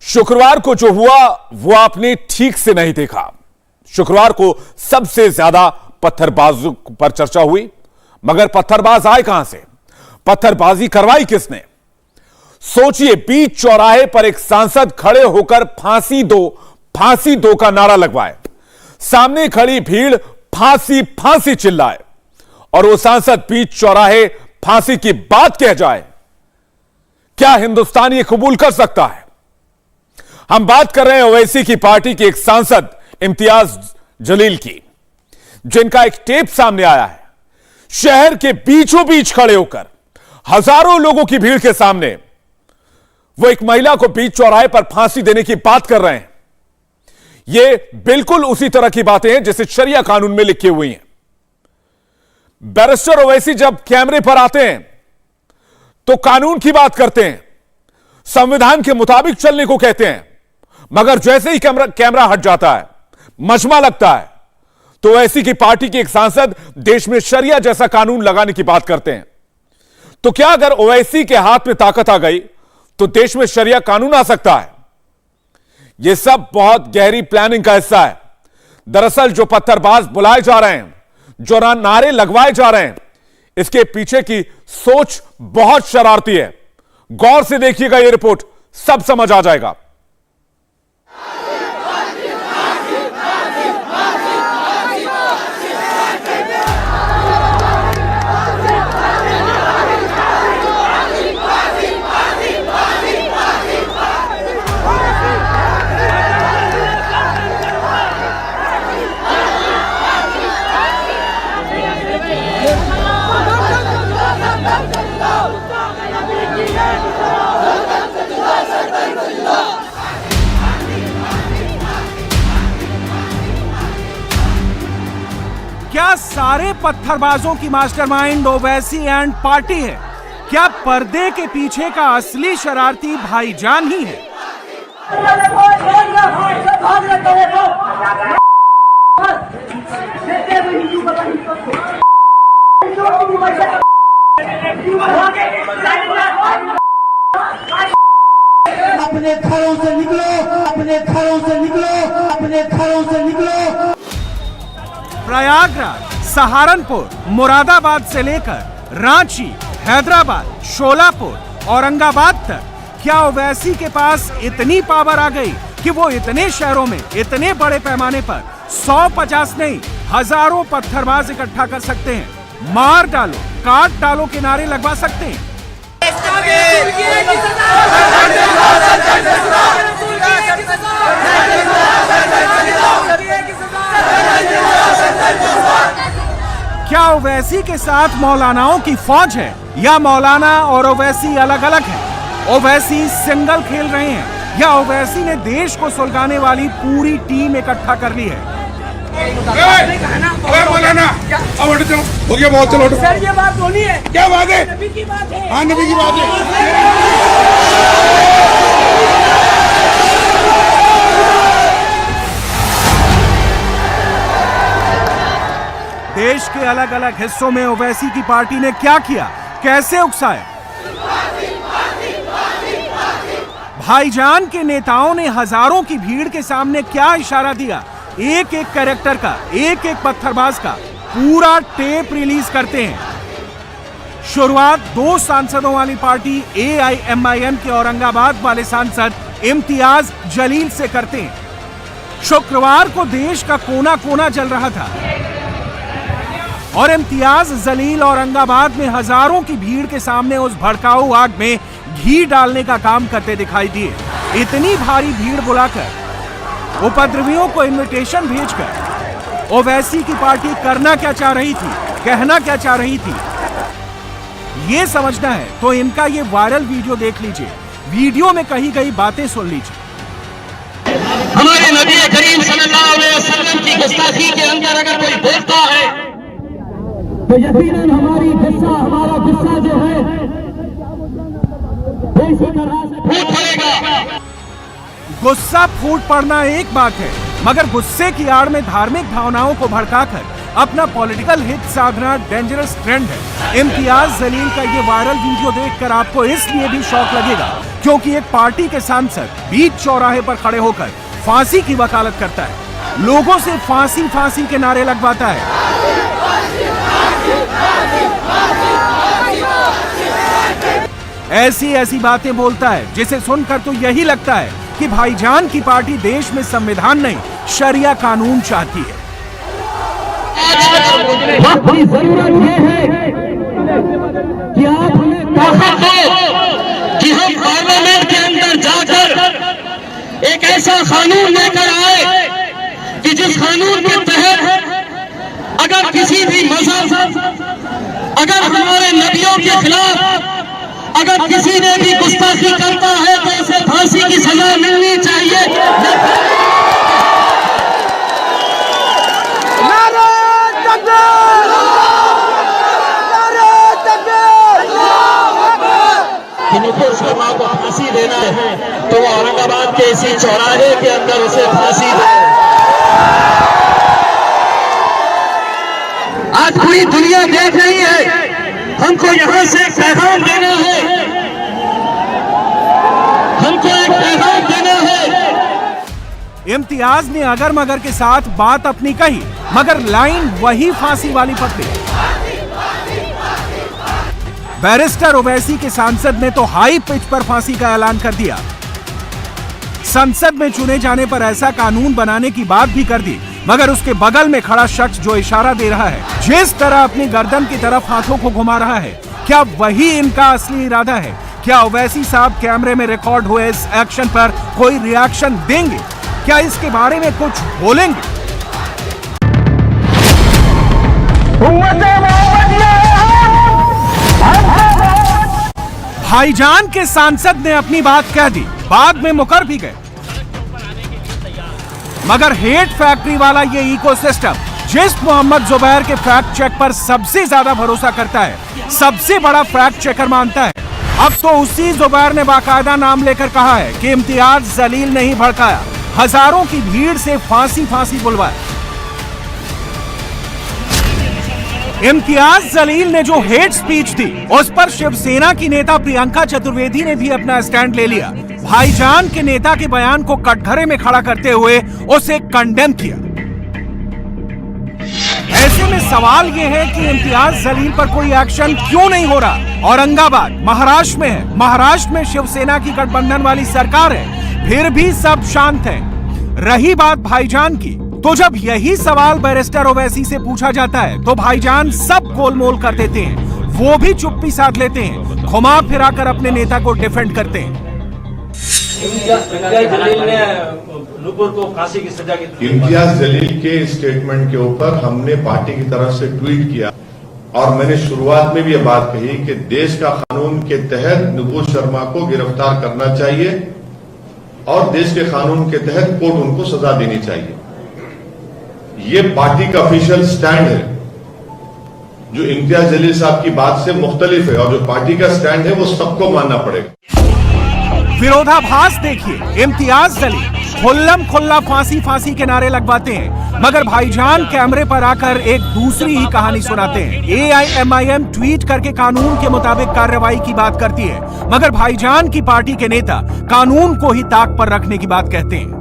शुक्रवार को जो हुआ वो आपने ठीक से नहीं देखा। शुक्रवार को सबसे ज्यादा पत्थरबाजों पर चर्चा हुई, मगर पत्थरबाज आए कहां से? पत्थरबाजी करवाई किसने? सोचिए, बीच चौराहे पर एक सांसद खड़े होकर फांसी दो का नारा लगवाए, सामने खड़ी भीड़ फांसी फांसी चिल्लाए और वो सांसद बीच चौराहे फांसी की बात कह जाए। क्या हिंदुस्तान ये कबूल कर सकता है? हम बात कर रहे हैं ओवैसी की पार्टी के एक सांसद इम्तियाज जलील की, जिनका एक टेप सामने आया है। शहर के बीचों बीच खड़े होकर हजारों लोगों की भीड़ के सामने वो एक महिला को बीच चौराहे पर फांसी देने की बात कर रहे हैं। ये बिल्कुल उसी तरह की बातें हैं जैसे शरिया कानून में लिखी हुई हैं। बैरिस्टर ओवैसी जब कैमरे पर आते हैं तो कानून की बात करते हैं, संविधान के मुताबिक चलने को कहते हैं, मगर जैसे ही कैमरा हट जाता है, मजमा लगता है, तो ओवैसी की पार्टी के एक सांसद देश में शरिया जैसा कानून लगाने की बात करते हैं। तो क्या अगर ओवैसी के हाथ में ताकत आ गई तो देश में शरिया कानून आ सकता है? यह सब बहुत गहरी प्लानिंग का हिस्सा है। दरअसल जो पत्थरबाज बुलाए जा रहे हैं, जो नारे लगवाए जा रहे हैं, इसके पीछे की सोच बहुत शरारती है। गौर से देखिएगा, यह रिपोर्ट सब समझ आ जाएगा। क्या सारे पत्थरबाजों की मास्टरमाइंड ओवैसी एंड पार्टी है? क्या पर्दे के पीछे का असली शरारती भाईजान ही है? अपने घरों से निकलो, अपने घरों से निकलो, अपने घरों से निकलो। प्रयागराज, सहारनपुर, मुरादाबाद से लेकर रांची, हैदराबाद, शोलापुर, औरंगाबाद तक क्या ओवैसी के पास इतनी पावर आ गई कि वो इतने शहरों में इतने बड़े पैमाने पर 100-50 नहीं, हजारों पत्थरबाज इकट्ठा कर सकते हैं? मार डालो, काट डालो के नारे लगवा सकते हैं। क्या ओवैसी के साथ मौलानाओं की फौज है या मौलाना और ओवैसी अलग अलग हैं? ओवैसी सिंगल खेल रहे हैं या ओवैसी ने देश को सुलगाने वाली पूरी टीम इकट्ठा कर ली है? मौलाना अब हो गया बहुत, चलो सर ये बात होनी है। क्या बात है? नबी की बात है। हाँ, नबी की बात है। देश के अलग अलग हिस्सों में ओवैसी की पार्टी ने क्या किया, कैसे उकसाया? भाईजान के नेताओं ने हजारों की भीड़ के सामने क्या इशारा दिया? एक एक कैरेक्टर का, एक एक पत्थरबाज का पूरा टेप रिलीज करते हैं। शुरुआत 2 सांसदों वाली पार्टी AIMIM के औरंगाबाद वाले सांसद इम्तियाज जलील से करते हैं। शुक्रवार को देश का कोना कोना जल रहा था और इम्तियाज जलील औरंगाबाद में हजारों की भीड़ के सामने उस भड़काऊ आग में घी डालने का काम करते दिखाई दिए। इतनी भारी भीड़ बुलाकर, उपद्रवियों को इनविटेशन भेजकर ओवैसी की पार्टी करना क्या चाह रही थी, कहना क्या चाह रही थी, यह समझना है तो इनका ये वायरल वीडियो देख लीजिए। वीडियो में कही गई बातें सुन लीजिए। हमारे नबी करीम सल्लल्लाहु अलैहि वसल्लम की गुस्ताखी के अंदर अगर कोई बोलता है तो यकीनन हमारा गुस्सा जो है इसी तरह से फूट पड़ेगा। गुस्सा फूट पड़ना एक बात है, मगर गुस्से की आड़ में धार्मिक भावनाओं को भड़काकर अपना पॉलिटिकल हित साधना डेंजरस ट्रेंड है। इम्तियाज जलील का ये वायरल वीडियो देखकर आपको इसलिए भी शौक लगेगा क्योंकि एक पार्टी के सांसद बीच चौराहे पर खड़े होकर फांसी की वकालत करता है, लोगों से फांसी फांसी के नारे लगवाता है। ऐसी ऐसी बातें बोलता है जिसे सुनकर तो यही लगता है कि भाईजान की पार्टी देश में संविधान नहीं, शरिया कानून चाहती है। वक्त की जरूरत यह है कि आप हमें ताकत दो कि हम पार्लियामेंट के अंदर जाकर एक ऐसा कानून लेकर आए कि जिस कानून के तहत अगर किसी भी मजहब, अगर हमारे नबियों के खिलाफ अगर किसी ने भी गुस्ताखी करता है तो उसे फांसी की सजा मिलनी चाहिए। नुपुर शर्मा को फांसी देना है तो औरंगाबाद के इसी चौराहे के अंदर उसे फांसी दे। आज पूरी दुनिया देख रही है, हमको यहां से एक पैगाम देना है, हमको एक पैगाम देना है। इम्तियाज ने अगर मगर के साथ बात अपनी कही, मगर लाइन वही फांसी वाली पकड़ी। बैरिस्टर ओवैसी के सांसद ने तो हाई पिच पर फांसी का ऐलान कर दिया। संसद में चुने जाने पर ऐसा कानून बनाने की बात भी कर दी, मगर उसके बगल में खड़ा शख्स जो इशारा दे रहा है, जिस तरह अपनी गर्दन की तरफ हाथों को घुमा रहा है, क्या वही इनका असली इरादा है? क्या ओवैसी साहब कैमरे में रिकॉर्ड हुए इस एक्शन पर कोई रिएक्शन देंगे? क्या इसके बारे में कुछ बोलेंगे? भाईजान के सांसद ने अपनी बात कह दी, बाद में मुकर भी गए। मगर हेट फैक्ट्री वाला ये इकोसिस्टम जिस मोहम्मद जुबैर के फैक्ट चेक पर सबसे ज्यादा भरोसा करता है, सबसे बड़ा फैक्ट चेकर मानता है, अब तो उसी जुबैर ने बाकायदा नाम लेकर कहा है कि इम्तियाज जलील ने ही भड़काया, हजारों की भीड़ से फांसी फांसी बुलवाया। इम्तियाज जलील ने जो हेट स्पीच दी, उस पर शिवसेना की नेता प्रियंका चतुर्वेदी ने भी अपना स्टैंड ले लिया। भाईजान के नेता के बयान को कटघरे में खड़ा करते हुए उसे कंडेम किया। ऐसे में सवाल यह है कि इम्तियाज जलील पर कोई एक्शन क्यों नहीं हो रहा? औरंगाबाद महाराष्ट्र में है, महाराष्ट्र में शिवसेना की गठबंधन वाली सरकार है, फिर भी सब शांत है। रही बात भाईजान की, तो जब यही सवाल बैरिस्टर ओवैसी से पूछा जाता है तो भाईजान सब गोलमोल कर देते हैं, वो भी चुप्पी साध लेते हैं, घुमा फिरा कर अपने नेता को डिफेंड करते हैं। इम्तियाज जलील ने नुपुर को फांसी की सजा की। इम्तियाज जलील के स्टेटमेंट के ऊपर हमने पार्टी की तरफ से ट्वीट किया और मैंने शुरुआत में भी ये बात कही कि देश का कानून के तहत नुपुर शर्मा को गिरफ्तार करना चाहिए और देश के कानून के तहत कोर्ट उनको सजा देनी चाहिए। ये पार्टी का ऑफिशियल स्टैंड है, जो इम्तियाज जलील साहब की बात से मुख्तलिफ है, और जो पार्टी का स्टैंड है वो सबको मानना पड़ेगा। विरोधाभास देखिए, इम्तियाज जलील खुल्लम खुल्ला फांसी फांसी के नारे लगवाते हैं, मगर भाईजान कैमरे पर आकर एक दूसरी ही कहानी सुनाते हैं। AIMIM ट्वीट करके कानून के मुताबिक कार्रवाई की बात करती है, मगर भाईजान की पार्टी के नेता कानून को ही ताक पर रखने की बात कहते हैं।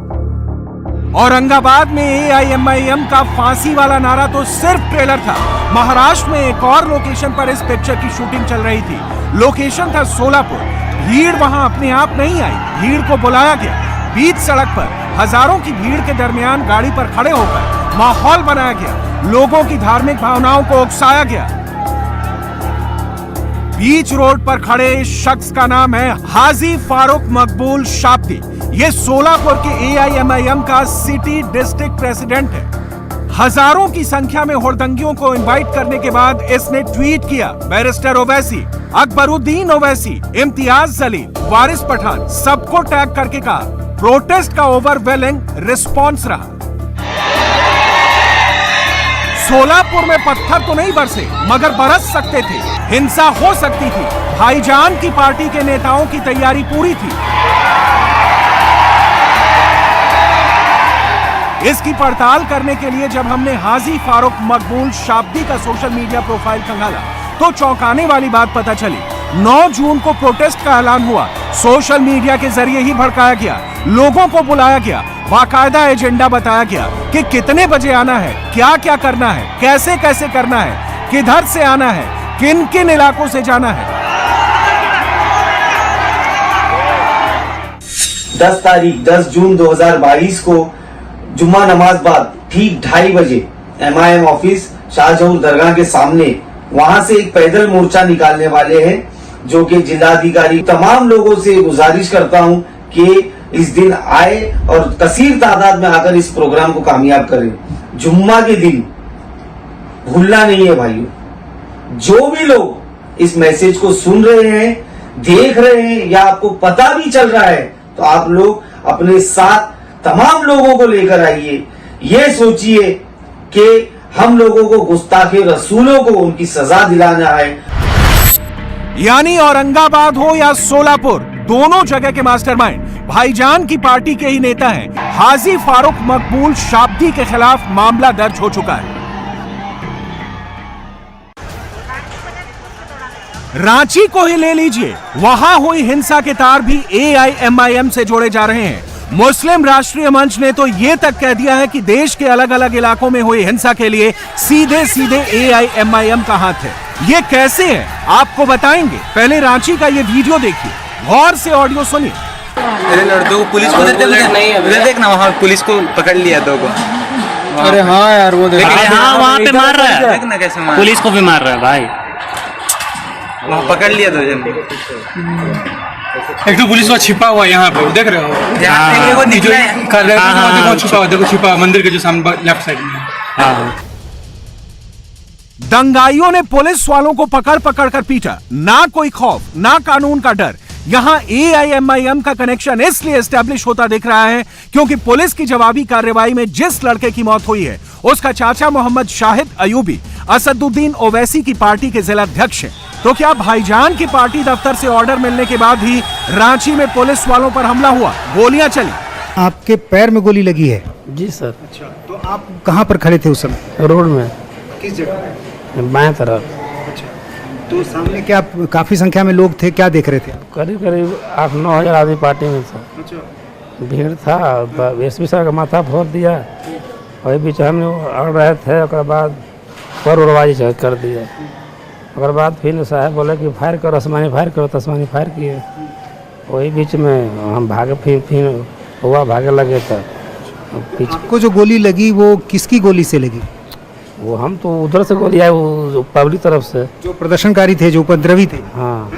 औरंगाबाद में AIMIM का फांसी वाला नारा तो सिर्फ ट्रेलर था। महाराष्ट्र में एक और लोकेशन पर इस पिक्चर की शूटिंग चल रही थी। लोकेशन था सोलापुर। भीड़ वहां अपने आप नहीं आई, भीड़ को बुलाया गया। बीच सड़क पर हजारों की भीड़ के दरमियान गाड़ी पर खड़े होकर माहौल बनाया गया, लोगों की धार्मिक भावनाओं को उकसाया गया। बीच रोड पर खड़े इस शख्स का नाम है हाजी फारूक मकबूल शाब्दी। ये सोलापुर के AIMIM का सिटी डिस्ट्रिक्ट प्रेसिडेंट है। हजारों की संख्या में हुड़दंगियों को इनवाइट करने के बाद इसने ट्वीट किया, बैरिस्टर ओवैसी, अकबरुद्दीन ओवैसी, इम्तियाज जलील, वारिस पठान सबको टैग करके कहा। प्रोटेस्ट का ओवरवेलिंग रिस्पॉन्स रहा। सोलापुर में पत्थर तो नहीं बरसे, मगर बरस सकते थे, हिंसा हो सकती थी। भाईजान की पार्टी के नेताओं की तैयारी पूरी थी। इसकी पड़ताल करने के लिए जब हमने हाजी फारूक मकबूल शाब्दी का सोशल मीडिया प्रोफाइल खंगाला तो चौंकाने वाली बात पता चली। 9 जून को प्रोटेस्ट का ऐलान हुआ। सोशल मीडिया के जरिए ही भड़काया गया, लोगों को बुलाया गया, बाकायदा एजेंडा बताया गया कि कितने बजे आना है, क्या क्या करना है, कैसे कैसे करना है, किधर से आना है, किन किन इलाकों से जाना है। 10 जून 2022 को जुम्मा नमाज बाद ठीक 2:30 बजे MIM ऑफिस शाहजहूर दरगाह के सामने वहां से एक पैदल मोर्चा निकालने वाले हैं, जो कि जिलाधिकारी तमाम लोगों से गुजारिश करता हूं कि इस दिन आए और कसीर तादाद में आकर इस प्रोग्राम को कामयाब करें। जुम्मा के दिन भूलना नहीं है भाइयों। जो भी लोग इस मैसेज को सुन रहे हैं, देख रहे हैं या आपको पता भी चल रहा है, तो आप लोग अपने साथ तमाम लोगों को लेकर आइए। ये सोचिए कि हम लोगों को गुस्ताखे रसूलों को उनकी सजा दिलाना है। यानी औरंगाबाद हो या सोलापुर, दोनों जगह के मास्टरमाइंड भाईजान की पार्टी के ही नेता हैं। हाजी फारूक मकबूल शाब्दी के खिलाफ मामला दर्ज हो चुका है। रांची को ही ले लीजिए, वहां हुई हिंसा के तार भी AIMIM से जोड़े जा रहे हैं। मुस्लिम राष्ट्रीय मंच ने तो ये तक कह दिया है कि देश के अलग अलग इलाकों में हुई हिंसा के लिए सीधे सीधे AIMIM का हाथ है। ये कैसे है आपको बताएंगे, पहले रांची का ये वीडियो देखिए, गौर से ऑडियो सुनिए। दो पुलिस को उधर देखना, वहाँ पुलिस को पकड़ लिया दो को। अरे हाँ यार वो देख, हाँ वहाँ पे मार रहा है, देखना कैसे मार, पुलिस को भी मार रहा है भाई, वहाँ पकड़ लिया दो जन। एक तो पुलिस वाला छिपा हुआ है यहाँ पे, देख रहे हो? देखो छुपा हुआ, देखो छुपा मंदिर के जो सामने लेफ्ट साइड में। दंगाइयों ने पुलिस वालों को पकड़ पकड़ कर पीटा, ना कोई खौफ, ना कानून का डर। यहां AIMIM का कनेक्शन इसलिए एस्टेब्लिश होता दिख रहा है क्योंकि पुलिस की जवाबी कार्रवाई में जिस लड़के की मौत हुई है, उसका चाचा मोहम्मद शाहिद अयूबी असदुद्दीन ओवैसी की पार्टी के जिलाध्यक्ष हैं। तो क्या भाईजान की पार्टी दफ्तर से ऑर्डर मिलने के बाद ही रांची में पुलिस वालों पर हमला हुआ, गोलियां चली? आपके पैर में गोली लगी है? जी सर। अच्छा, तो आप कहाँ पर खड़े थे उस समय? रोड में। किस जगह? बाएं तरफ। अच्छा, तो सामने क्या काफी संख्या में लोग थे, क्या देख रहे थे? करीब करीब 8-9 हजार आदमी पार्टी में था। अच्छा, भीड़ था, SP साहब का माथा फोड़ दिया, वही बीच हम अड़ रहे थे, और बाद पर उड़वाजी कर दिया। और बाद फिर साहब बोले कि फायर करो, आसमानी फायर करो, तो आसमानी फायर किए। वही बीच में हम भागे, फिर हुआ भागे लगे था। आपको जो गोली लगी वो किसकी गोली से लगी? वो हम तो उधर से गोली आई, वो पब्लिक तरफ से, जो प्रदर्शनकारी थे, जो उपद्रवी थे। हाँ।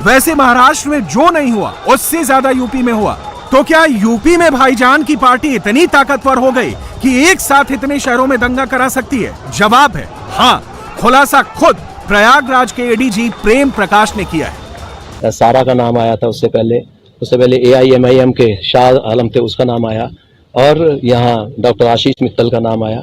वैसे महाराष्ट्र में जो नहीं हुआ उससे ज्यादा यूपी में हुआ। तो क्या यूपी में भाईजान की पार्टी इतनी ताकतवर हो गई कि एक साथ इतने शहरों में दंगा करा सकती है? जवाब है हाँ। खुलासा खुद प्रयागराज के ADG प्रेम प्रकाश ने किया है। सारा का नाम आया था, उससे पहले AIMIM के शाह आलम थे, उसका नाम आया, और यहाँ डॉक्टर आशीष मित्तल का नाम आया।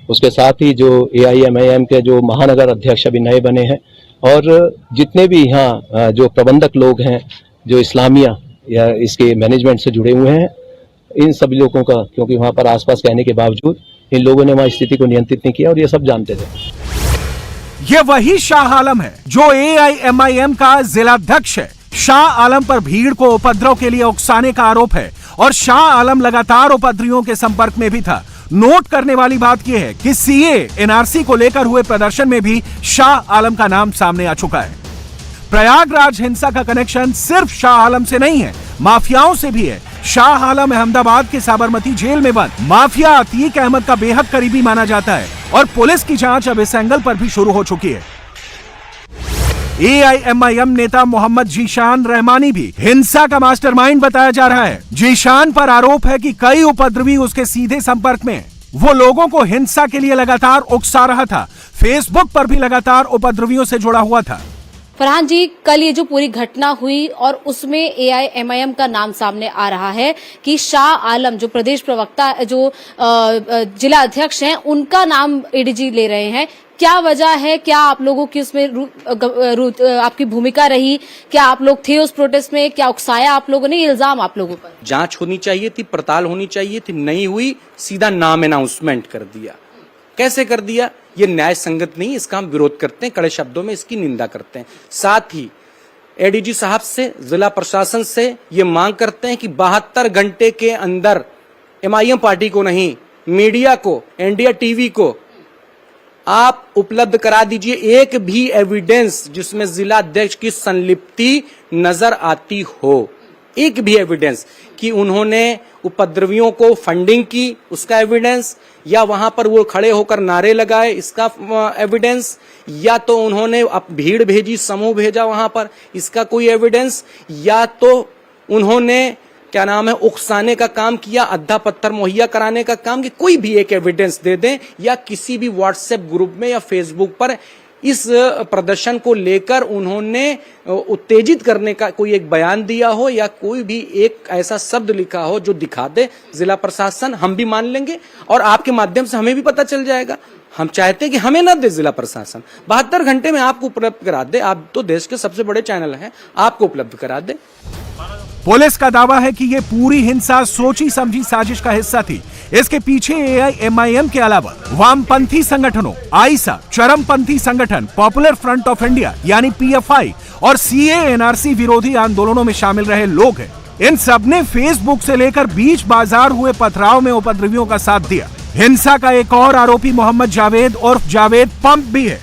उसके साथ ही जो AIMIM के जो महानगर अध्यक्ष अभी नए बने हैं, और जितने भी यहाँ जो प्रबंधक लोग हैं, जो इस्लामिया या इसके मैनेजमेंट से जुड़े हुए हैं, इन सभी लोगों का, क्योंकि वहाँ पर आसपास कहने के बावजूद इन लोगों ने वहाँ स्थिति को नियंत्रित नहीं किया, और ये सब जानते थे। ये वही शाह आलम है जो AIMIM का जिलाध्यक्ष है। शाह आलम पर भीड़ को उपद्रव के लिए उकसाने का आरोप है, और शाह आलम लगातार उपद्रवियों के संपर्क में भी था। नोट करने वाली बात यह है कि CA NRC को लेकर हुए प्रदर्शन में भी शाह आलम का नाम सामने आ चुका है। प्रयागराज हिंसा का कनेक्शन सिर्फ शाह आलम से नहीं है, माफियाओं से भी है। शाह आलम अहमदाबाद के साबरमती जेल में बंद माफिया अतीक अहमद का बेहद करीबी माना जाता है, और पुलिस की जांच अब इस एंगल पर भी शुरू हो चुकी है। AIMIM नेता मोहम्मद जीशान रहमानी भी हिंसा का मास्टरमाइंड बताया जा रहा है। जीशान पर आरोप है कि कई उपद्रवी उसके सीधे संपर्क में। वो लोगों को हिंसा के लिए लगातार उकसा रहा था, फेसबुक पर भी लगातार उपद्रवियों से जुड़ा हुआ था। फरहान जी, कल ये जो पूरी घटना हुई और उसमें AIMIM का नाम सामने आ रहा है कि शाह आलम जो प्रदेश प्रवक्ता, जो जिला अध्यक्ष हैं, उनका नाम ADG ले रहे हैं। क्या वजह है? क्या आप लोगों की उसमें आपकी भूमिका रही? क्या आप लोग थे उस प्रोटेस्ट में? क्या उकसाया आप लोगों ने? इल्जाम आप लोगों पर? जांच होनी चाहिए थी, पड़ताल होनी चाहिए थी, नहीं हुई, सीधा नाम अनाउंसमेंट कर दिया। कैसे कर दिया? ये न्याय संगत नहीं, इसका हम विरोध करते हैं, कड़े शब्दों में इसकी निंदा करते हैं। साथ ही एडीजी साहब से, जिला प्रशासन से ये मांग करते हैं कि 72 घंटे के अंदर एमआईएम पार्टी को नहीं, मीडिया को, इंडिया टीवी को आप उपलब्ध करा दीजिए एक भी एविडेंस जिसमें जिला अध्यक्ष की संलिप्ति नजर आती हो, एक भी एविडेंस कि उन्होंने उपद्रवियों को फंडिंग की, उसका एविडेंस, या वहां पर वो खड़े होकर नारे लगाए, इसका एविडेंस, या तो उन्होंने भीड़ भेजी, समूह भेजा वहां पर, इसका कोई एविडेंस, या तो उन्होंने क्या नाम है उकसाने का काम किया, अद्धा पत्थर मुहैया कराने का काम, कि कोई भी एक एविडेंस दे दें, या किसी भी व्हाट्सएप ग्रुप में या फेसबुक पर इस प्रदर्शन को लेकर उन्होंने उत्तेजित करने का कोई एक बयान दिया हो, या कोई भी एक ऐसा शब्द लिखा हो जो दिखा दे जिला प्रशासन, हम भी मान लेंगे और आपके माध्यम से हमें भी पता चल जाएगा। हम चाहते हैं कि हमें ना दे जिला प्रशासन, 72 घंटे में आपको उपलब्ध करा दे, आप तो देश के सबसे बड़े चैनल हैं, आपको उपलब्ध करा दे। पुलिस का दावा है कि ये पूरी हिंसा सोची समझी साजिश का हिस्सा थी। इसके पीछे एआईएमआईएम के अलावा वामपंथी संगठनों, आईसा, चरमपंथी संगठन, पॉपुलर फ्रंट ऑफ इंडिया यानी पीएफआई और सीएएनआरसी विरोधी आंदोलनों में शामिल रहे लोग हैं। इन सब ने फेसबुक से लेकर बीच बाजार हुए पथराव में उपद्रवियों का साथ दिया। हिंसा का एक और आरोपी मोहम्मद जावेद और जावेद पंप भी है।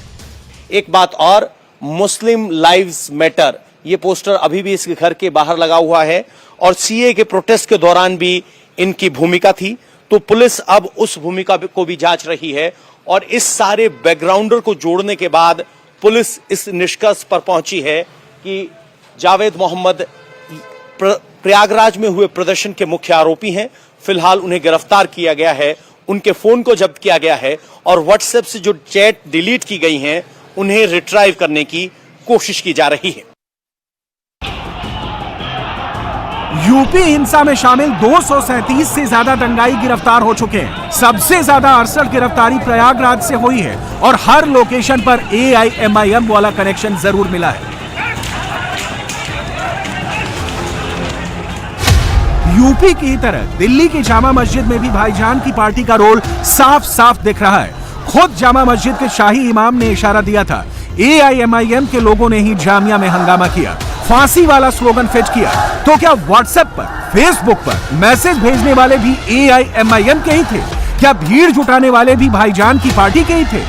एक बात और, मुस्लिम लाइव्स मैटर ये पोस्टर अभी भी इसके घर के बाहर लगा हुआ है और सीए के प्रोटेस्ट के दौरान भी इनकी भूमिका थी। तो पुलिस अब उस भूमिका को भी जांच रही है और इस सारे बैकग्राउंडर को जोड़ने के बाद पुलिस इस निष्कर्ष पर पहुंची है कि जावेद मोहम्मद प्रयागराज में हुए प्रदर्शन के मुख्य आरोपी हैं। फिलहाल उन्हें गिरफ्तार किया गया है, उनके फोन को जब्त किया गया है और व्हाट्सएप से जो चैट डिलीट की गई हैं उन्हें रिट्राइव करने की कोशिश की जा रही है। यूपी हिंसा में शामिल 237 से ज्यादा दंगाई गिरफ्तार हो चुके हैं। सबसे ज्यादा 68 गिरफ्तारी प्रयागराज से हुई है और हर लोकेशन पर एआईएमआईएम वाला कनेक्शन जरूर मिला है। यूपी की तरह दिल्ली की जामा मस्जिद में भी भाईजान की पार्टी का रोल साफ साफ दिख रहा है। खुद जामा मस्जिद के शाही इमाम ने इशारा दिया था, एआईएमआईएम के लोगों ने ही जामिया में हंगामा किया, फांसी वाला स्लोगन फेच किया। तो क्या व्हाट्सएप पर, फेसबुक पर मैसेज भेजने वाले भी एआईएमआईएम के ही थे? क्या भीड़ जुटाने वाले भी भाईजान की पार्टी के ही थे?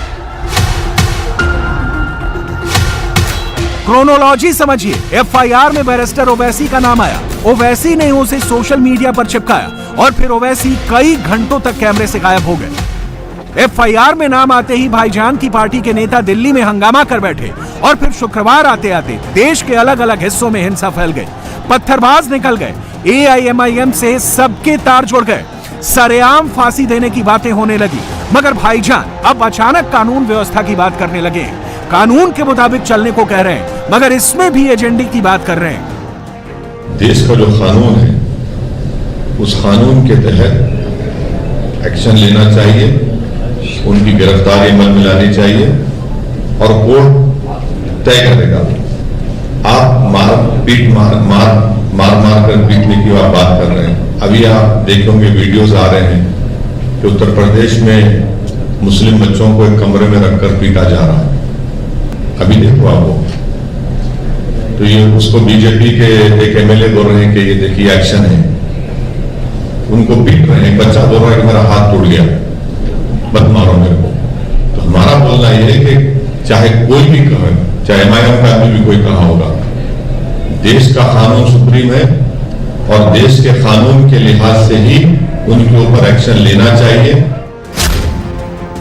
क्रोनोलॉजी समझिए। एफआईआर में बैरिस्टर ओवैसी का नाम आया। ओवैसी ने उसे सोशल मीडिया पर चिपकाया और फिर ओवैसी कई घंटों तक कैमरे से गायब हो गए। एफआईआर में नाम आते ही भाईजान की पार्टी के नेता दिल्ली में हंगामा कर बैठे और फिर शुक्रवार आते आते देश के अलग अलग हिस्सों में हिंसा फैल गई। पत्थरबाज निकल गए, एआईएमआईएम से सबके तार जुड़ गए, सरेआम फांसी देने की बातें होने लगी। मगर भाईजान अब अचानक कानून व्यवस्था की बात करने लगे हैं। कानून के मुताबिक चलने को कह रहे हैं, मगर इसमें भी एजेंडे की बात कर रहे हैं। देश का जो कानून है उस कानून के तहत एक्शन लेना चाहिए, उनकी गिरफ्तारी अमल में लानी चाहिए और कोर्ट तय करेगा। आप मार कर पीटने की बात कर रहे हैं। अभी आप देखेंगे वीडियोस आ रहे हैं कि उत्तर प्रदेश में मुस्लिम बच्चों को एक कमरे में रखकर पीटा जा रहा है। अभी देखो आप वो, तो ये उसको बीजेपी के एक एमएलए बोल रहे हैं कि ये देखिए एक्शन है, उनको पीट रहे हैं। बच्चा बोल रहा है कि मेरा हाथ टूट गया, मत मारो मेरे को। तो हमारा बोलना यह है कि चाहे कोई भी कहे, चाहे एमआईएम का आदमी भी कोई कहा होगा, देश का कानून सुप्रीम है और देश के कानून के लिहाज से ही उनके ऊपर एक्शन लेना चाहिए।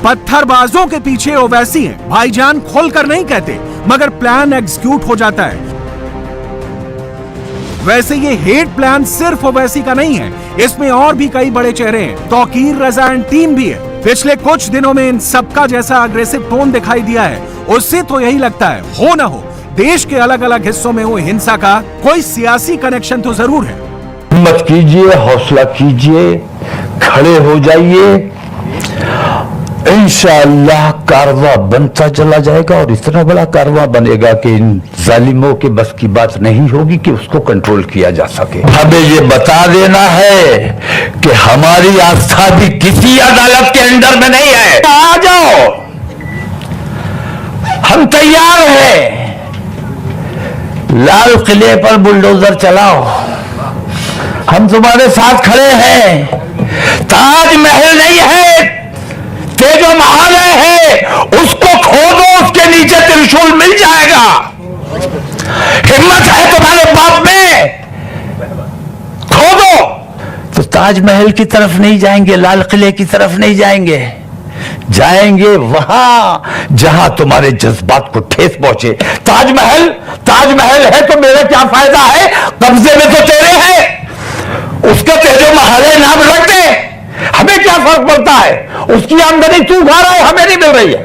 पत्थरबाजों के पीछे ओवैसी हैं। भाईजान खोलकर नहीं कहते, मगर प्लान एग्जीक्यूट हो जाता है। वैसे ये हेट प्लान सिर्फ ओवैसी का नहीं है, इसमें और भी कई बड़े चेहरे हैं। तौकीर रजा एंड टीम भी है। पिछले कुछ दिनों में इन सबका जैसा अग्रेसिव टोन दिखाई दिया है, उससे तो यही लगता है हो ना हो देश के अलग अलग हिस्सों में हुई हिंसा का कोई सियासी कनेक्शन तो जरूर है। हिम्मत कीजिए, हौसला कीजिए, खड़े हो जाइए, इंशाअल्लाह कारवा बनता चला जाएगा और इतना बड़ा कारवा बनेगा कि इन जालिमों के बस की बात नहीं होगी कि उसको कंट्रोल किया जा सके। हमें ये बता देना है कि हमारी आस्था भी किसी अदालत के अंडर में नहीं है। आ जाओ, हम तैयार हैं, लाल किले पर बुलडोजर चलाओ, हम तुम्हारे साथ खड़े हैं। ताजमहल नहीं है, तेजो महालय है, उसको खोदो, उसके नीचे त्रिशूल मिल जाएगा। हिम्मत है तुम्हारे बाप में, खोदो। तो ताजमहल की तरफ नहीं जाएंगे, लाल किले की तरफ नहीं जाएंगे, जाएंगे वहां जहां तुम्हारे जज्बात को ठेस पहुंचे। ताजमहल ताजमहल है तो मेरा क्या फायदा है, कब्जे में तो तेरे है, उसका तेजो महालय नाम रख दे, हमें क्या फर्क पड़ता है। उसकी आमदनी तू खा रहा है, हमें नहीं मिल रही है।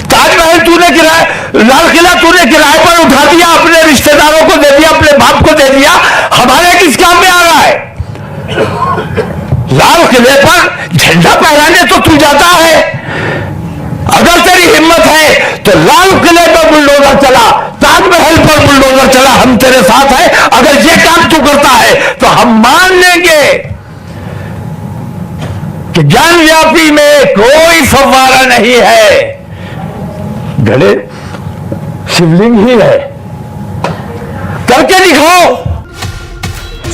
ताजमहल तूने किराए, लाल किला तूने किराए पर उठा दिया, अपने रिश्तेदारों को दे दिया, अपने बाप को दे दिया, हमारे किस काम में आ रहा है। लाल किले पर झंडा फहराने तो तू जाता है, अगर तेरी हिम्मत है तो लाल किले पर बुलडोजर चला, ताजमहल पर बुलडोजर चला, हम तेरे साथ हैं। अगर ये काम तू करता है तो हम मान लेंगे कि ज्ञानव्यापी में कोई फव्वारा नहीं है, गले शिवलिंग ही है। करके दिखाओ।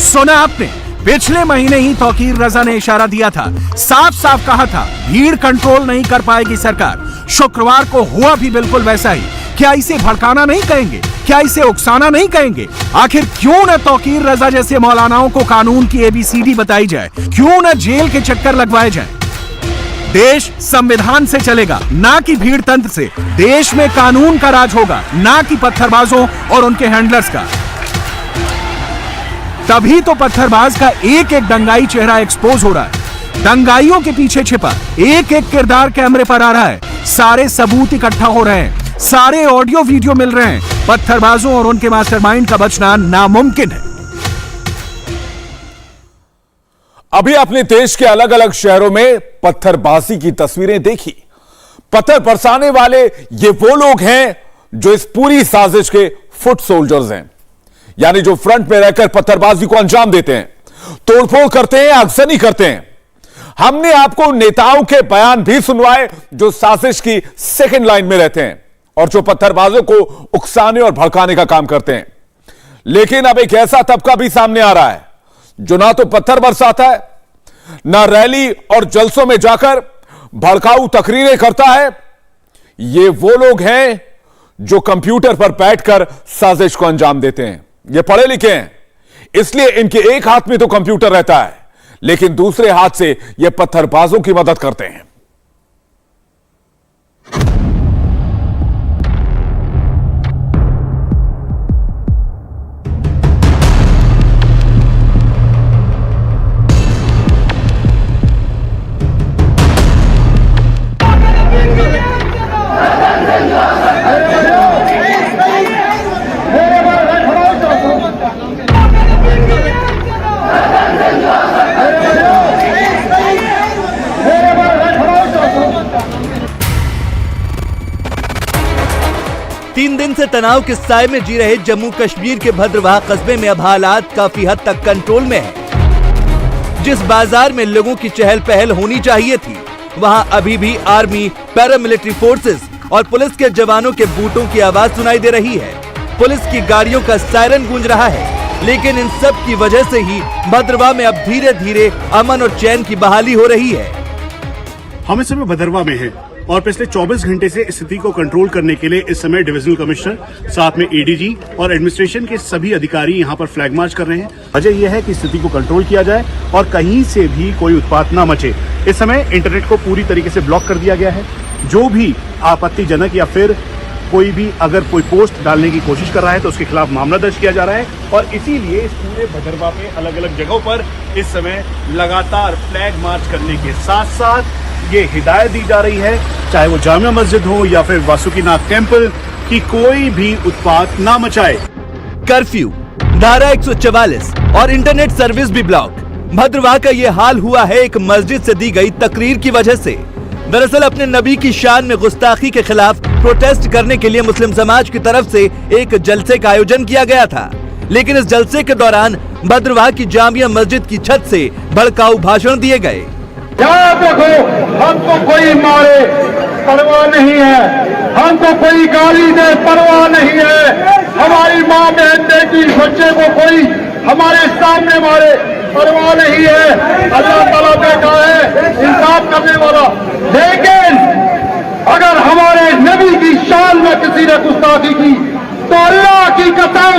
सुना आपने, पिछले महीने ही तौकीर रजा ने इशारा दिया था, साफ साफ कहा था भीड़ कंट्रोल नहीं कर पाएगी सरकार। शुक्रवार को हुआ भी बिल्कुल वैसा ही। क्या इसे भड़काना नहीं कहेंगे, क्या इसे उकसाना नहीं कहेंगे? आखिर क्यों न तौकीर रजा जैसे मौलानाओं को कानून की ABCD बताई जाए, क्यों न जेल के चक्कर लगवाए जाए। देश संविधान से चलेगा, ना कि भीड़ तंत्र से। देश में कानून का राज होगा, ना कि पत्थरबाजों और उनके हैंडलर्स का। तभी तो पत्थरबाज का एक एक दंगाई चेहरा एक्सपोज हो रहा है। दंगाइयों के पीछे छिपा एक एक किरदार कैमरे पर आ रहा है। सारे सबूत इकट्ठा हो रहे हैं, सारे ऑडियो वीडियो मिल रहे हैं। पत्थरबाजों और उनके मास्टरमाइंड का बचना नामुमकिन है। अभी अपने देश के अलग अलग शहरों में पत्थरबाजी की तस्वीरें देखी। पत्थर बरसाने वाले ये वो लोग हैं जो इस पूरी साजिश के फुट सोल्जर्स हैं, यानी जो फ्रंट में रहकर पत्थरबाजी को अंजाम देते हैं, तोड़फोड़ करते हैं, आगजनी करते हैं। हमने आपको उन नेताओं के बयान भी सुनवाए जो साजिश की सेकंड लाइन में रहते हैं और जो पत्थरबाजों को उकसाने और भड़काने का काम करते हैं। लेकिन अब एक ऐसा तबका भी सामने आ रहा है जो ना तो पत्थर बरसाता है, ना रैली और जलसों में जाकर भड़काऊ तकरीरें करता है। ये वो लोग हैं जो कंप्यूटर पर बैठकर साजिश को अंजाम देते हैं। ये पढ़े लिखे हैं, इसलिए इनके एक हाथ में तो कंप्यूटर रहता है, लेकिन दूसरे हाथ से ये पत्थरबाजों की मदद करते हैं। तीन दिन से तनाव के साए में जी रहे जम्मू कश्मीर के भद्रवाह कस्बे में अब हालात काफी हद तक कंट्रोल में है। जिस बाजार में लोगों की चहल पहल होनी चाहिए थी, वहां अभी भी आर्मी, पैरामिलिट्री फोर्सेस और पुलिस के जवानों के बूटों की आवाज सुनाई दे रही है। पुलिस की गाड़ियों का सायरन गूंज रहा है, लेकिन इन सब की वजह से ही भद्रवाह में अब धीरे धीरे अमन और चैन की बहाली हो रही है। हम इस समय भद्रवाह में हैं और पिछले 24 घंटे से स्थिति को कंट्रोल करने के लिए इस समय डिविजनल कमिश्नर, साथ में ADG और एडमिनिस्ट्रेशन के सभी अधिकारी यहां पर फ्लैग मार्च कर रहे हैं। वजह यह है कि स्थिति को कंट्रोल किया जाए और कहीं से भी कोई उत्पात न मचे। इस समय इंटरनेट को पूरी तरीके से ब्लॉक कर दिया गया है। जो भी आपत्तिजनक या फिर कोई भी अगर कोई पोस्ट डालने की कोशिश कर रहा है तो उसके खिलाफ मामला दर्ज किया जा रहा है। और इसीलिए इस पूरे भद्रवाह में अलग अलग जगहों पर इस समय लगातार फ्लैग मार्च करने के साथ साथ ये हिदायत दी जा रही है, चाहे वो जामिया मस्जिद हो या फिर वासुकीनाथ टेम्पल, कि कोई भी उत्पात ना मचाए। कर्फ्यू, धारा 144 और इंटरनेट सर्विस भी ब्लॉक। भद्रवाह का ये हाल हुआ है एक मस्जिद से दी गई तकरीर की वजह से। दरअसल अपने नबी की शान में गुस्ताखी के खिलाफ प्रोटेस्ट करने के लिए मुस्लिम समाज की तरफ से एक जलसे का आयोजन किया गया था, लेकिन इस जलसे के दौरान भद्रवाह की जामिया मस्जिद की छत से भड़काऊ भाषण दिए गए। याद रखो, हमको कोई मारे परवाह नहीं है, हमको कोई गाली दे परवाह नहीं है, हमारी माँ बहन बेटी बच्चे को कोई हमारे सामने मारे, परवाह नहीं है। अल्लाह ताला बैठा है इंसाफ करने वाला। लेकिन अगर हमारे नबी की शान में किसी ने गुस्ताखी की तो अल्लाह की कसम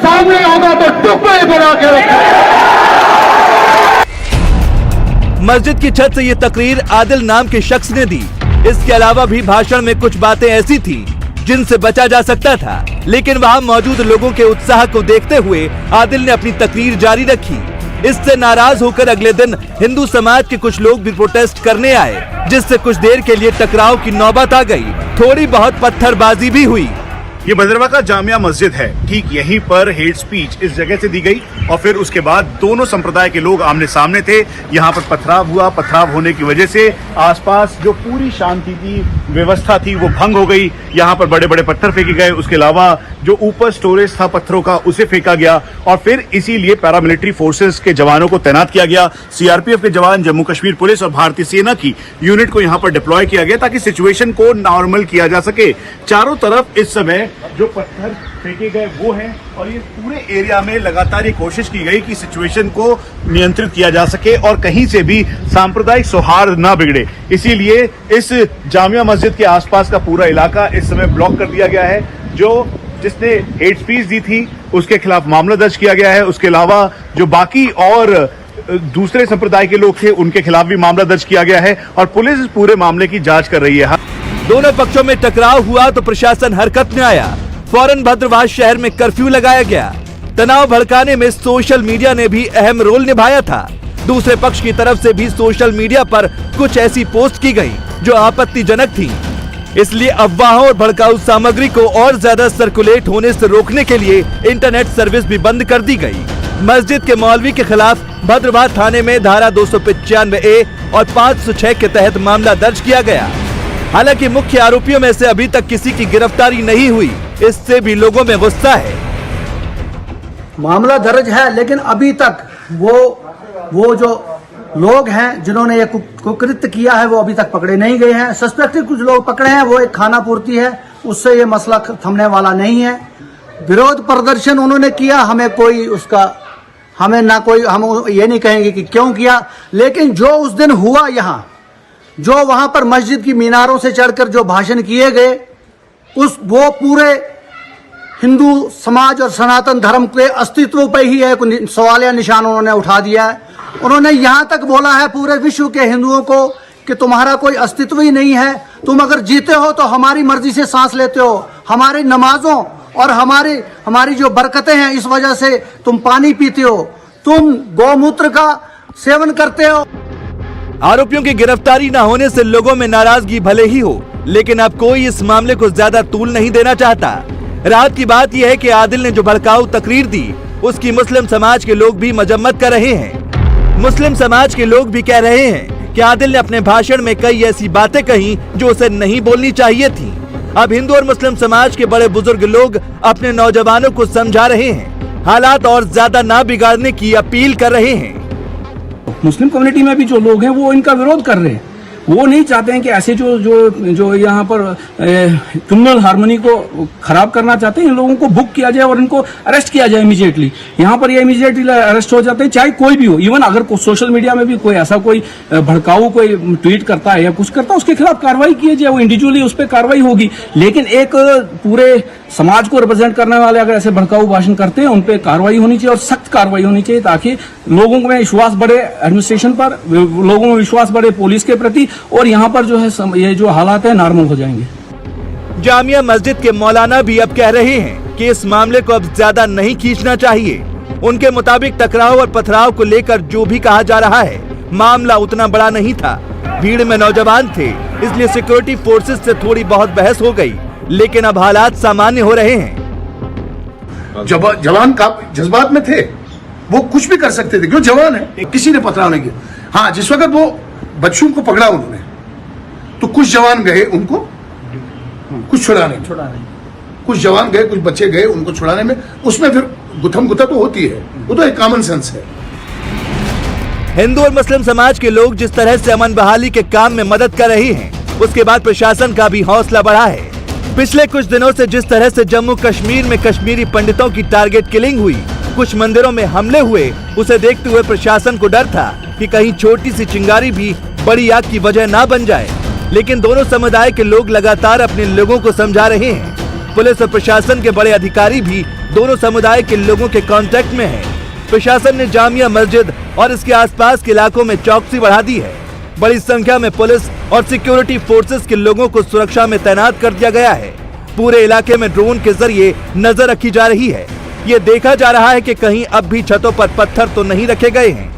सामने होगा तो टुकड़े बना के रखेगा। मस्जिद की छत से ये तकरीर आदिल नाम के शख्स ने दी। इसके अलावा भी भाषण में कुछ बातें ऐसी थी जिनसे बचा जा सकता था, लेकिन वहां मौजूद लोगों के उत्साह को देखते हुए आदिल ने अपनी तकरीर जारी रखी। इससे नाराज होकर अगले दिन हिंदू समाज के कुछ लोग भी प्रोटेस्ट करने आए, जिससे कुछ देर के लिए टकराव की नौबत आ गई। थोड़ी बहुत पत्थरबाजी भी हुई। ये भद्रवाह का जामिया मस्जिद है। ठीक यहीं पर हेट स्पीच इस जगह से दी गई और फिर उसके बाद दोनों संप्रदाय के लोग आमने सामने थे। यहाँ पर पथराव हुआ। पथराव होने की वजह से आसपास जो पूरी शांति की व्यवस्था थी वो भंग हो गई। यहाँ पर बड़े बड़े पत्थर फेंके गए। उसके अलावा जो ऊपर स्टोरेज था पत्थरों का उसे फेंका गया और फिर इसीलिए पैरामिलिट्री फोर्सेस के जवानों को तैनात किया गया। सीआरपीएफ के जवान, जम्मू कश्मीर पुलिस और भारतीय सेना की यूनिट को यहाँ पर डिप्लॉय किया गया ताकि सिचुएशन को नॉर्मल किया जा सके। चारों तरफ इस समय जो पत्थर फेंके गए वो हैं और ये पूरे एरिया में लगातार ये कोशिश की गई कि सिचुएशन को नियंत्रित किया जा सके और कहीं से भी सांप्रदायिक सौहार्द ना बिगड़े। इसीलिए इस जामिया मस्जिद के आसपास का पूरा इलाका इस समय ब्लॉक कर दिया गया है। जो जिसने हेट स्पीच दी थी उसके खिलाफ मामला दर्ज किया गया है। उसके अलावा जो बाकी और दूसरे संप्रदाय के लोग थे उनके खिलाफ भी मामला दर्ज किया गया है और पुलिस इस पूरे मामले की जांच कर रही है। दोनों पक्षों में टकराव हुआ तो प्रशासन हरकत में आया। फौरन भद्रवाह शहर में कर्फ्यू लगाया गया। तनाव भड़काने में सोशल मीडिया ने भी अहम रोल निभाया था। दूसरे पक्ष की तरफ से भी सोशल मीडिया पर कुछ ऐसी पोस्ट की गई जो आपत्तिजनक थी। इसलिए अफवाहों और भड़काऊ सामग्री को और ज्यादा सर्कुलेट होने से रोकने के लिए इंटरनेट सर्विस भी बंद कर दी गई। मस्जिद के मौलवी के खिलाफ भद्रवाह थाने में धारा 295A और 506 के तहत मामला दर्ज किया गया। हालांकि मुख्य आरोपियों में से अभी तक किसी की गिरफ्तारी नहीं हुई। इससे भी लोगों में गुस्सा है। मामला दर्ज है लेकिन अभी तक वो जो लोग हैं जिन्होंने ये कुकृत्य किया है वो अभी तक पकड़े नहीं गए हैं। सस्पेक्टेड कुछ लोग पकड़े हैं, वो एक खाना पूर्ति है, उससे ये मसला थमने वाला नहीं है। विरोध प्रदर्शन उन्होंने किया, हमें हम ये नहीं कहेंगे कि क्यों किया, लेकिन जो उस दिन हुआ यहाँ, जो वहां पर मस्जिद की मीनारों से चढ़कर जो भाषण किए गए वो पूरे हिंदू समाज और सनातन धर्म के अस्तित्व पर ही एक सवालिया निशान उन्होंने उठा दिया है। उन्होंने यहाँ तक बोला है पूरे विश्व के हिंदुओं को कि तुम्हारा कोई अस्तित्व ही नहीं है। तुम अगर जीते हो तो हमारी मर्जी से सांस लेते हो, हमारी नमाजों और हमारी जो बरकतें हैं इस वजह से तुम पानी पीते हो, तुम गौमूत्र का सेवन करते हो। आरोपियों की गिरफ्तारी न होने से लोगों में नाराजगी भले ही हो, लेकिन अब कोई इस मामले को ज्यादा तूल नहीं देना चाहता। राहत की बात यह है कि आदिल ने जो भड़काऊ तकरीर दी उसकी मुस्लिम समाज के लोग भी मजम्मत कर रहे हैं। मुस्लिम समाज के लोग भी कह रहे हैं कि आदिल ने अपने भाषण में कई ऐसी बातें कही जो उसे नहीं बोलनी चाहिए थी। अब हिंदू और मुस्लिम समाज के बड़े बुजुर्ग लोग अपने नौजवानों को समझा रहे हैं, हालात और ज्यादा ना बिगाड़ने की अपील कर रहे हैं। मुस्लिम कम्युनिटी में भी जो लोग हैं वो इनका विरोध कर रहे हैं। वो नहीं चाहते हैं कि ऐसे जो यहाँ पर क्रिमिनल हार्मनी को खराब करना चाहते हैं, इन लोगों को बुक किया जाए और इनको अरेस्ट किया जाए इमीडिएटली। यहाँ पर ये इमीडिएटली अरेस्ट हो जाते हैं, चाहे कोई भी हो। इवन अगर सोशल मीडिया में भी कोई ऐसा कोई भड़काऊ कोई ट्वीट करता है या कुछ करता है, उसके खिलाफ कार्रवाई की जाए, वो इंडिविजुअली उस पर कार्रवाई होगी। लेकिन एक पूरे समाज को रिप्रेजेंट करने वाले अगर ऐसे भड़काऊ भाषण करते हैं, उन पर कार्रवाई होनी चाहिए और सख्त कार्रवाई होनी चाहिए, ताकि लोगों में विश्वास बढ़े एडमिनिस्ट्रेशन पर, लोगों में विश्वास बढ़े पुलिस के प्रति, और यहाँ पर जो है ये जो हालात है नॉर्मल हो जाएंगे। जामिया मस्जिद के मौलाना भी अब कह रहे हैं कि इस मामले को अब ज्यादा नहीं खींचना चाहिए। उनके मुताबिक टकराव और पथराव को लेकर जो भी कहा जा रहा है, मामला उतना बड़ा नहीं था। भीड़ में नौजवान थे, इसलिए सिक्योरिटी फोर्सेस से थोड़ी बहुत बहस हो गई, लेकिन अब हालात सामान्य हो रहे हैं। जवान का जज्बात में थे, वो कुछ भी कर सकते थे, क्यों जवान है, किसी ने पथराव नहीं किया। हाँ, जिस वक्त वो बच्चों को पकड़ा उन्होंने, तो कुछ जवान गए उनको कुछ छुड़ाने, कुछ जवान गए, कुछ बच्चे गए उनको छुड़ाने में, उसमें फिर गुथम गुथा तो होती है, वो तो एक कॉमन सेंस है। हिंदू और मुस्लिम समाज के लोग जिस तरह से अमन बहाली के काम में मदद कर रहे हैं, उसके बाद प्रशासन का भी हौसला बढ़ा है। पिछले कुछ दिनों से जिस तरह से जम्मू कश्मीर में कश्मीरी पंडितों की टारगेट किलिंग हुई, कुछ मंदिरों में हमले हुए, उसे देखते हुए प्रशासन को डर था कि कहीं छोटी सी चिंगारी भी बड़ी आग की वजह ना बन जाए। लेकिन दोनों समुदाय के लोग लगातार अपने लोगों को समझा रहे हैं। पुलिस और प्रशासन के बड़े अधिकारी भी दोनों समुदाय के लोगों के कांटेक्ट में हैं। प्रशासन ने जामिया मस्जिद और इसके आसपास के इलाकों में चौकसी बढ़ा दी है। बड़ी संख्या में पुलिस और सिक्योरिटी फोर्सेस के लोगों को सुरक्षा में तैनात कर दिया गया है। पूरे इलाके में ड्रोन के जरिए नजर रखी जा रही है। ये देखा जा रहा है कि कहीं अब भी छतों पर पत्थर तो नहीं रखे गए हैं।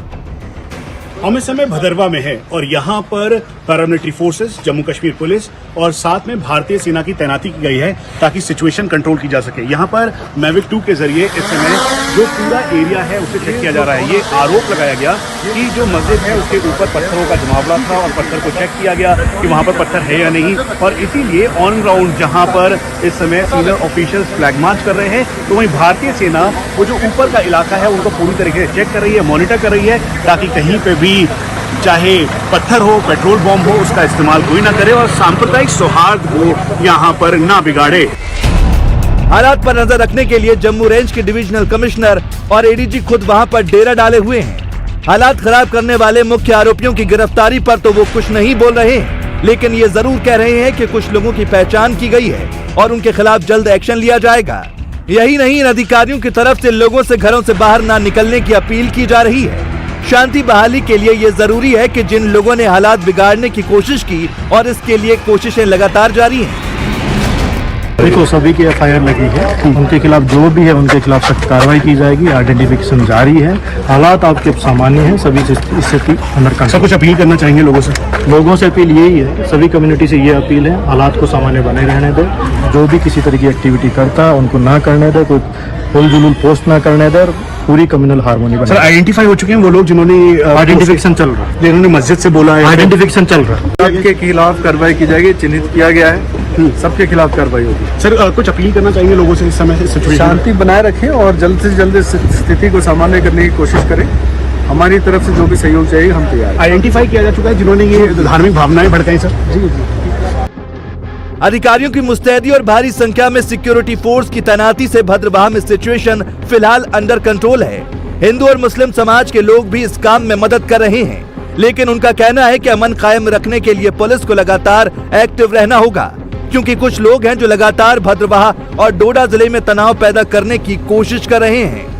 हम इस समय भदरवा में हैं और यहाँ पर paramilitary forces, Jammu Kashmir police और साथ में भारतीय सेना की तैनाती की गई है ताकि सिचुएशन कंट्रोल की जा सके। यहाँ पर मैविक 2 के जरिए इस समय जो पूरा एरिया है उसे चेक किया जा रहा है। ये आरोप लगाया गया कि जो मस्जिद है उसके ऊपर पत्थरों का जमावड़ा था और पत्थर को चेक किया गया कि वहाँ पर पत्थर है या नहीं, और इसीलिए ऑन ग्राउंड जहाँ पर इस समय सीनियर ऑफिशियल्स फ्लैग मार्च कर रहे हैं, तो वहीं भारतीय सेना वो जो ऊपर का इलाका है उनको पूरी तरीके से चेक कर रही है, मॉनिटर कर रही है, ताकि कहीं पे भी चाहे पत्थर हो, पेट्रोल बॉम्ब हो, उसका इस्तेमाल कोई ना करे और सांप्रदायिक सौहार्द को यहाँ पर ना बिगाड़े। हालात पर नजर रखने के लिए जम्मू रेंज के डिविजनल कमिश्नर और एडीजी खुद वहां पर डेरा डाले हुए हैं। हालात खराब करने वाले मुख्य आरोपियों की गिरफ्तारी पर तो वो कुछ नहीं बोल रहे हैं, लेकिन ये जरूर कह रहे हैं कि कुछ लोगों की पहचान की गई है और उनके खिलाफ जल्द एक्शन लिया जाएगा। यही नहीं, इन अधिकारियों की तरफ से लोगों से घरों से बाहर न निकलने की अपील की जा रही है। शांति बहाली के लिए ये जरूरी है कि जिन लोगों ने हालात बिगाड़ने की कोशिश की और इसके लिए कोशिशें लगातार जारी हैं। देखो, सभी की एफआईआर लगी है, उनके खिलाफ जो भी है उनके खिलाफ सख्त कार्रवाई की जाएगी। आइडेंटिफिकेशन जारी है, हालात आपके सामान्य हैं, सभी स्थिति अंडर कंट्रोल। सब कुछ अपील करना चाहेंगे लोगों से? लोगों से अपील यही है, सभी कम्युनिटी से ये अपील है, हालात को सामान्य बने रहने दे। जो भी किसी तरह की एक्टिविटी करता है उनको ना करने दे, कोई हुल जुलूल पोस्ट ना करने दे, पूरी कम्युनल हार्मोनी बने। सर, आइडेंटिफाई हो चुके हैं वो लोग जिन्होंने आइडेंटिफिकेशन चल रहा है, जिन्होंने मस्जिद से बोला है, आइडेंटिफिकेशन चल रहा है। सबके खिलाफ कार्रवाई की जाएगी, चिन्हित किया गया है, सबके खिलाफ कार्रवाई होगी। सर, कुछ अपील करना चाहेंगे लोगों से इस समय शांति बनाए रखें और जल्द से जल्द स्थिति को सामान्य करने की कोशिश करें। हमारी तरफ से जो भी सहयोग चाहिए हम तैयार हैं। आइडेंटिफाई किया जा चुका है जिन्होंने ये धार्मिक भावनाएं भड़काई? सर जी। अधिकारियों की मुस्तैदी और भारी संख्या में सिक्योरिटी फोर्स की तैनाती से भद्रवाह में सिचुएशन फिलहाल अंडर कंट्रोल है। हिंदू और मुस्लिम समाज के लोग भी इस काम में मदद कर रहे हैं, लेकिन उनका कहना है कि अमन कायम रखने के लिए पुलिस को लगातार एक्टिव रहना होगा, क्योंकि कुछ लोग हैं जो लगातार भद्रवाह और डोडा जिले में तनाव पैदा करने की कोशिश कर रहे हैं।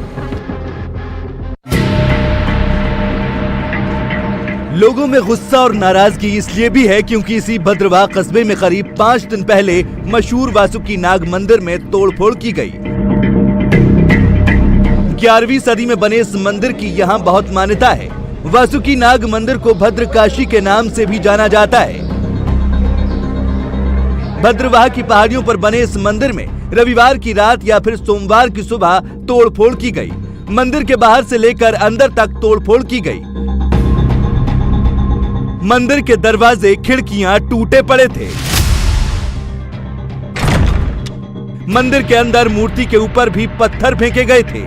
लोगों में गुस्सा और नाराजगी इसलिए भी है क्योंकि इसी भद्रवाह कस्बे में करीब 5 दिन पहले मशहूर वासुकी नाग मंदिर में तोड़फोड़ की गई। 11वीं सदी में बने इस मंदिर की यहाँ बहुत मान्यता है। वासुकी नाग मंदिर को भद्रकाशी के नाम से भी जाना जाता है। भद्रवाह की पहाड़ियों पर बने इस मंदिर में रविवार की रात या फिर सोमवार की सुबह तोड़फोड़ की गई। मंदिर के बाहर से लेकर अंदर तक तोड़फोड़ की गई। मंदिर के दरवाजे, खिड़कियां टूटे पड़े थे। मंदिर के अंदर मूर्ति के ऊपर भी पत्थर फेंके गए थे।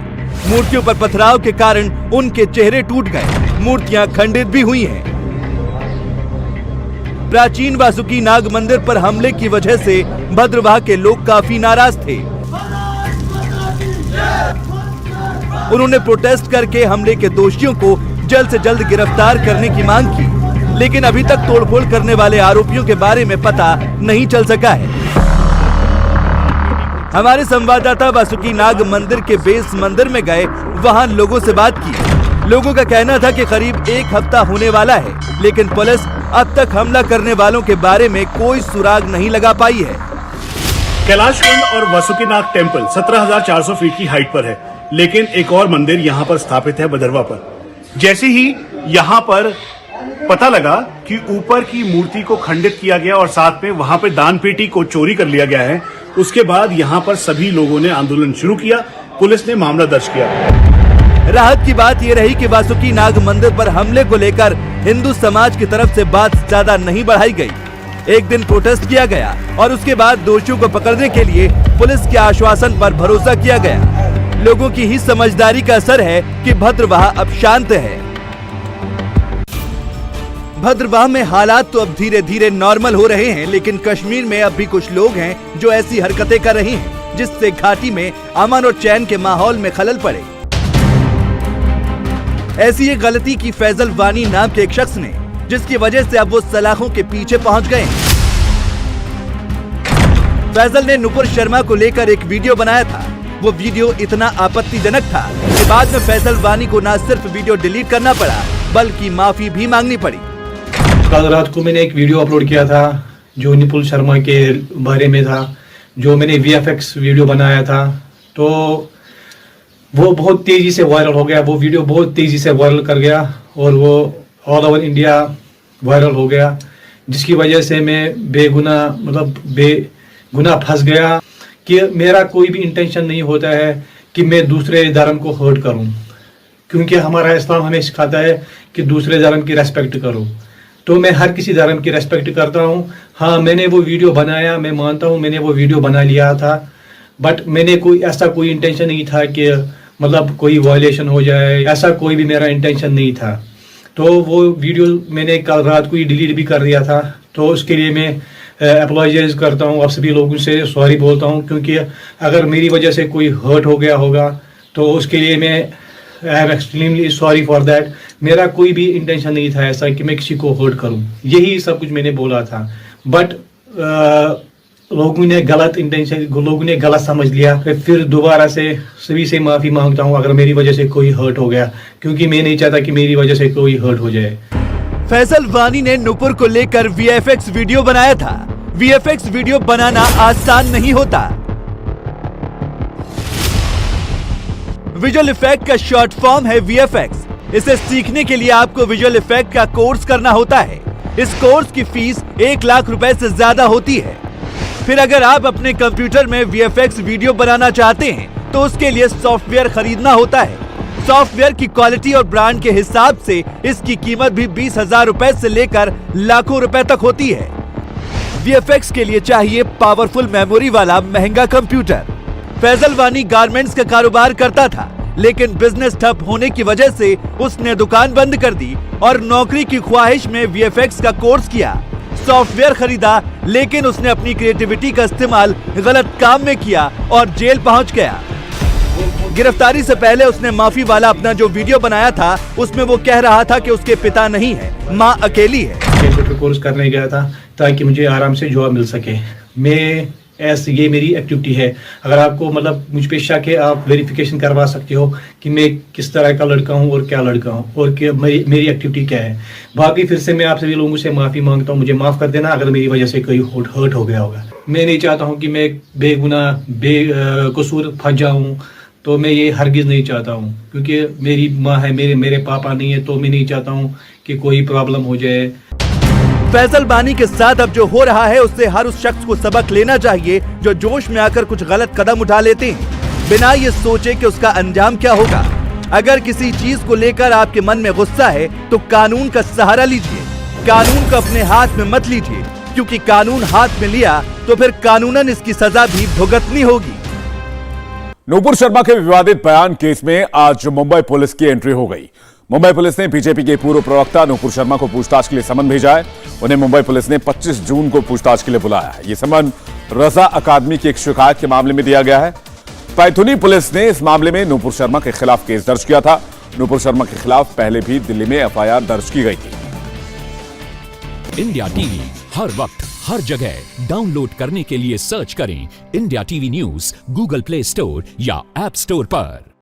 मूर्तियों पर पथराव के कारण उनके चेहरे टूट गए। मूर्तियां खंडित भी हुई हैं। प्राचीन वासुकी नाग मंदिर पर हमले की वजह से भद्रवाह के लोग काफी नाराज थे। उन्होंने प्रोटेस्ट करके हमले के दोषियों को जल्द से जल्द गिरफ्तार करने की मांग की, लेकिन अभी तक तोड़फोड़ करने वाले आरोपियों के बारे में पता नहीं चल सका है। हमारे संवाददाता वासुकी नाग मंदिर के बेस मंदिर में गए, वहां लोगों से बात की। लोगों का कहना था कि करीब 1 हफ्ता होने वाला है, लेकिन पुलिस अब तक हमला करने वालों के बारे में कोई सुराग नहीं लगा पाई है। कैलाश कुंड और वासुकीनाग टेम्पल 17,400 फीट की हाइट पर है, लेकिन एक और मंदिर यहाँ पर स्थापित है भदरवा पर। जैसे ही यहाँ पर पता लगा कि ऊपर की मूर्ति को खंडित किया गया और साथ में वहां पे दान पेटी को चोरी कर लिया गया है, उसके बाद यहाँ पर सभी लोगों ने आंदोलन शुरू किया। पुलिस ने मामला दर्ज किया। राहत की बात यह रही कि वासुकी नाग मंदिर पर हमले को लेकर हिंदू समाज की तरफ से बात ज्यादा नहीं बढ़ाई गई। एक दिन प्रोटेस्ट किया गया और उसके बाद दोषियों को पकड़ने के लिए पुलिस के आश्वासन पर भरोसा किया गया। लोगों की ही समझदारी का असर है कि भद्रवाह अब शांत है। भद्रवाह में हालात तो अब धीरे धीरे नॉर्मल हो रहे हैं, लेकिन कश्मीर में अब भी कुछ लोग हैं जो ऐसी हरकतें कर रहे हैं जिससे घाटी में अमन और चैन के माहौल में खलल पड़े। ऐसी एक गलती की फैजल वानी नाम के एक शख्स ने, जिसकी वजह से अब वो सलाखों के पीछे पहुंच गए। फैजल ने नुपुर शर्मा को लेकर एक वीडियो बनाया था। वो वीडियो इतना आपत्तिजनक था कि बाद में फैजल वानी को न सिर्फ वीडियो डिलीट करना पड़ा बल्कि माफी भी मांगनी पड़ी। कल रात को मैंने एक वीडियो अपलोड किया था जो नुपुर शर्मा के बारे में था, जो मैंने VFX वीडियो बनाया था, तो वो बहुत तेजी से वायरल हो गया। वो वीडियो बहुत तेजी से वायरल कर गया और वो ऑल ओवर इंडिया वायरल हो गया, जिसकी वजह से मैं बेगुनाह फंस गया कि मेरा कोई भी इंटेंशन नहीं होता है कि मैं दूसरे धर्म को हर्ट करूं, क्योंकि हमारा इस्लाम हमें सिखाता है कि दूसरे धर्म की रेस्पेक्ट करो। तो मैं हर किसी धर्म की रेस्पेक्ट करता हूं। हाँ, मैंने वो वीडियो बनाया, मैं मानता हूं मैंने वो वीडियो बना लिया था, बट मैंने कोई इंटेंशन नहीं था कि कोई वायलेशन हो जाए, ऐसा कोई भी मेरा इंटेंशन नहीं था। तो वो वीडियो मैंने कल रात को ही डिलीट भी कर दिया था। तो उसके लिए मैं अपोलोजाइज करता हूँ, आप सभी लोगों से सॉरी बोलता हूँ, क्योंकि अगर मेरी वजह से कोई हर्ट हो गया होगा तो उसके लिए मैं I am extremely sorry for that. मेरा कोई भी इंटेंशन नहीं था ऐसा कि मैं किसी को हर्ट करूं, यही सब कुछ मैंने बोला था। बट लोगों ने गलत समझ लिया। फिर दोबारा से सभी से माफ़ी मांगता हूं अगर मेरी वजह से कोई हर्ट हो गया, क्योंकि मैं नहीं चाहता कि मेरी वजह से कोई हर्ट हो जाए। फैजल वानी ने नुपुर को लेकर VFX वीडियो बनाया था। VFX वीडियो बनाना आसान नहीं होता। विजुअल इफेक्ट का शॉर्ट फॉर्म है VFX। इसे सीखने के लिए आपको विजुअल इफेक्ट का कोर्स करना होता है। इस कोर्स की फीस 1 लाख रुपए से ज्यादा होती है। फिर अगर आप अपने कंप्यूटर में VFX वीडियो बनाना चाहते हैं तो उसके लिए सॉफ्टवेयर खरीदना होता है। सॉफ्टवेयर की क्वालिटी और ब्रांड के हिसाब से इसकी कीमत भी 20,000 रुपए से लेकर लाखों रुपए तक होती है। VFX के लिए चाहिए पावरफुल मेमोरी वाला महंगा कंप्यूटर। फैजल वानी गारमेंट्स का कारोबार करता था, लेकिन बिजनेस ठप होने की वजह से उसने दुकान बंद कर दी और नौकरी की ख्वाहिश में VFX का कोर्स किया। सॉफ्टवेयर खरीदा, लेकिन उसने अपनी क्रिएटिविटी का इस्तेमाल गलत काम में किया और जेल पहुंच गया। गिरफ्तारी से पहले उसने माफी वाला अपना जो वीडियो बनाया था उसमें वो कह रहा था कि उसके पिता नहीं है, माँ अकेली है। कंप्यूटर कोर्स करने गया था ताकि मुझे आराम से जॉब मिल सके। ये मेरी एक्टिविटी है। अगर आपको मुझ पे शक है, आप वेरिफिकेशन करवा सकते हो कि मैं किस तरह का लड़का हूँ और क्या लड़का हूँ और मेरी एक्टिविटी क्या है। बाकी फिर से मैं आप सभी लोगों से माफ़ी मांगता हूँ, मुझे माफ़ कर देना अगर मेरी वजह से कोई हर्ट हो गया होगा। मैं नहीं चाहता हूँ कि मैं बेकसूर फंस जाऊँ, तो मैं ये हरगिज़ नहीं चाहता हूँ, क्योंकि मेरी माँ है, मेरे पापा नहीं है, तो मैं नहीं चाहता हूँ कि कोई प्रॉब्लम हो जाए। फैजल वानी के साथ अब जो हो रहा है उससे हर उस शख्स को सबक लेना चाहिए जो जोश में आकर कुछ गलत कदम उठा लेते हैं बिना ये सोचे कि उसका अंजाम क्या होगा। अगर किसी चीज को लेकर आपके मन में गुस्सा है तो कानून का सहारा लीजिए। कानून को अपने हाथ में मत लीजिए, क्योंकि कानून हाथ में लिया तो फिर कानूनन इसकी सजा भी भुगतनी होगी। नुपुर शर्मा के विवादित बयान केस में आज मुंबई पुलिस की एंट्री हो गई। मुंबई पुलिस ने बीजेपी के पूर्व प्रवक्ता नुपुर शर्मा को पूछताछ के लिए समन भेजा है। उन्हें मुंबई पुलिस ने 25 जून को पूछताछ के लिए बुलाया है। यह समन रजा अकादमी की एक शिकायत के मामले में दिया गया है। पैथुनी पुलिस ने इस मामले में नुपुर शर्मा के खिलाफ केस दर्ज किया था। नुपुर शर्मा के खिलाफ पहले भी दिल्ली में FIR दर्ज की गई थी। इंडिया टीवी हर वक्त हर जगह डाउनलोड करने के लिए सर्च करें India TV news Google play store या ऐप स्टोर पर।